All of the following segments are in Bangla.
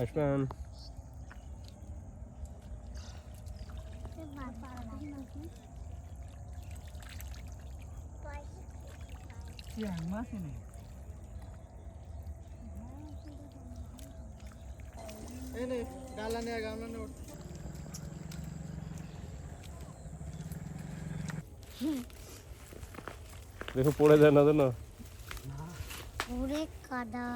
আসমান দেখো পড়ে যায় না জানো পুরে কাদা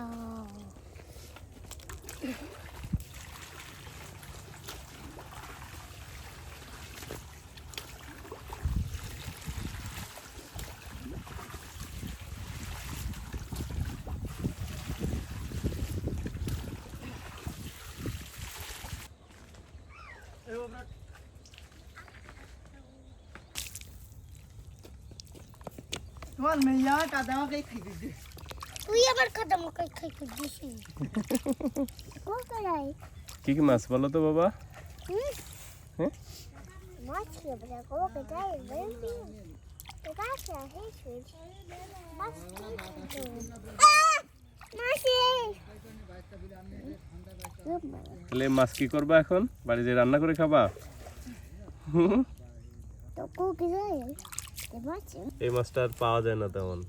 তোমার মেয়া কাদা আমাকে খাই দিছে তুই আবার কাদা আমাকে খাই দিছিস ও করাই কি কি মাছ বলো তো বাবা হ্যাঁ মাছ কি বলে ও করাই বেবি তো কাছে হেসে মাছ মাছি তাহলে মাছ কি করবা এখন বাড়িতে রান্না করে খাবা তো কো কি যায় মাছ এই মাছটা আর পাওয়া যায় না তেমন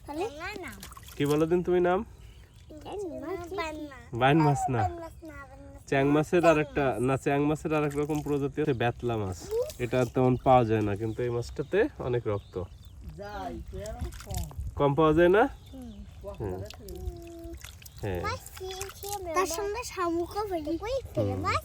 তাহলে না কি বলো দিন তুমি নাম বাইন মাছ না চ্যাং মাছের আরেকটা না চ্যাং মাছের আরেক রকম প্রজাতি আছে বেতলা মাছ এটা তেমন পাওয়া যায় না কিন্তু এই মাছটাতে অনেক রক্ত কম পাওয়া যায় না হ্যাঁ তার সঙ্গে শামুকও বলি কই ফেলে মাছ